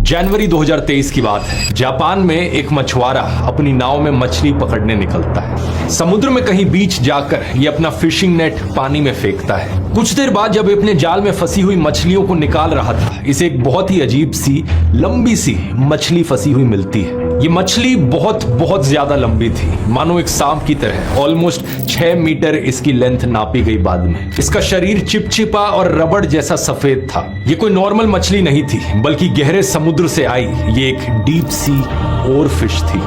जनवरी 2023 की बात है। जापान में एक मछुआरा अपनी नाव में मछली पकड़ने निकलता है। समुद्र में कहीं बीच जाकर ये अपना फिशिंग नेट पानी में फेंकता है। कुछ देर बाद जब अपने जाल में फंसी हुई मछलियों को निकाल रहा था, इसे एक बहुत ही अजीब सी लंबी सी मछली फंसी हुई मिलती है। ये मछली बहुत बहुत ज्यादा लंबी थी, मानो एक सांप की तरह। ऑलमोस्ट 6 मीटर इसकी लेंथ नापी गई बाद में। इसका शरीर चिपचिपा और रबड़ जैसा सफेद था। ये कोई नॉर्मल मछली नहीं थी, बल्कि गहरे समुद्र से आई ये एक डीप सी ओरफिश थी।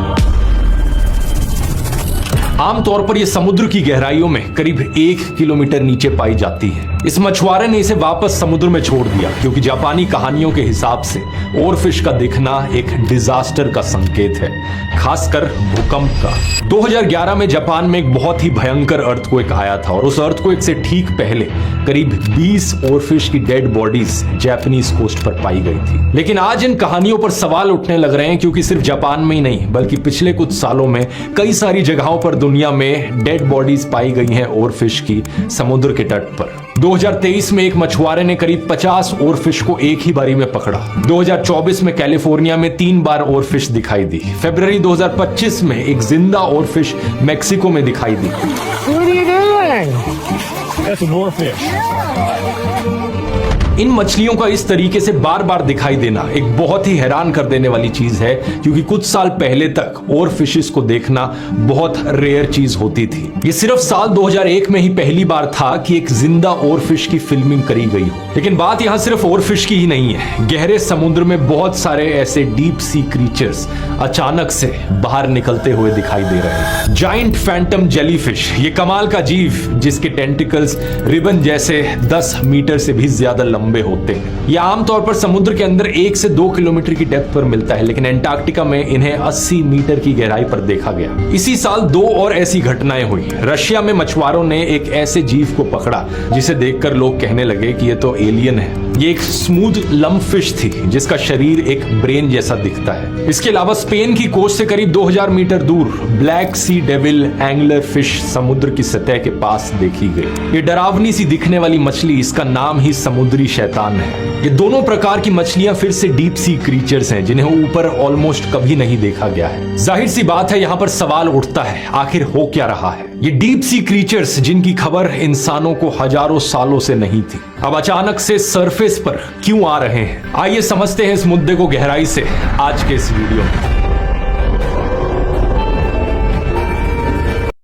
आमतौर पर यह समुद्र की गहराइयों में करीब 1 किलोमीटर नीचे पाई जाती है। इस मछुआरे ने इसे वापस समुद्र में छोड़ दिया, क्योंकि जापानी कहानियों के हिसाब से ओरफिश का दिखना एक डिजास्टर का संकेत है, खासकर भूकंप का। 2011 में जापान में एक बहुत ही भयंकर अर्थक्वेक आया था, और उस अर्थक्वेक से ठीक पहले करीब 20 ओरफिश की डेड बॉडीज जापानीज कोस्ट पर पाई गई थी। लेकिन आज इन कहानियों पर सवाल उठने लग रहे हैं, क्योंकि सिर्फ जापान में ही नहीं, बल्कि पिछले कुछ सालों में कई सारी जगहों पर दुनिया में डेड बॉडीज पाई गई हैं ओरफिश की, समुद्र के तट पर। 2023 में एक मछुआरे ने करीब 50 ओरफिश को एक ही बारी में पकड़ा। 2024 में कैलिफोर्निया में 3 बार ओरफिश दिखाई दी। फरवरी 2025 में एक जिंदा ओरफिश मेक्सिको में दिखाई दी। इन मछलियों का इस तरीके से बार बार दिखाई देना एक बहुत ही हैरान कर देने वाली चीज है, क्योंकि कुछ साल पहले तक ओरफिशेस को देखना बहुत रेयर चीज होती थी। ये सिर्फ साल 2001 में ही पहली बार था कि एक जिंदा ओरफिश की फिल्मिंग करी गई हो। लेकिन बात यहाँ सिर्फ ओरफिश की ही नहीं है। गहरे समुद्र में बहुत सारे ऐसे डीप सी क्रीचर्स अचानक से बाहर निकलते हुए दिखाई दे रहे हैं। जायंट फैंटम जेलीफिश, ये कमाल का जीव जिसके टेंटिकल्स रिबन जैसे 10 मीटर से भी ज्यादा लंबे होते हैं। यह आमतौर पर समुद्र के अंदर 1 से 2 किलोमीटर की डेप्थ पर मिलता है, लेकिन अंटार्कटिका में इन्हें 80 मीटर की गहराई पर देखा गया। इसी साल 2 और ऐसी घटनाएं हुई। रशिया में मछुआरों ने एक ऐसे जीव को पकड़ा जिसे देखकर लोग कहने लगे कि यह तो एलियन है। ये एक स्मूथ लंपफिश थी जिसका शरीर एक ब्रेन जैसा दिखता है। इसके अलावा स्पेन की कोस्ट से करीब 2000 मीटर दूर ब्लैक सी डेविल एंगलर फिश समुद्र की सतह के पास देखी गई। ये डरावनी सी दिखने वाली मछली, इसका नाम ही समुद्री शैतान है। ये दोनों प्रकार की मछलियां फिर से डीप सी क्रीचर्स हैं, जिन्हें ऊपर ऑलमोस्ट कभी नहीं देखा गया है। जाहिर सी बात है, यहाँ पर सवाल उठता है, आखिर हो क्या रहा है? ये डीप सी क्रीचर्स जिनकी खबर इंसानों को हजारों सालों से नहीं थी, अब अचानक से सरफेस पर क्यों आ रहे हैं? आइए समझते हैं इस मुद्दे को गहराई से आज के इस वीडियो में।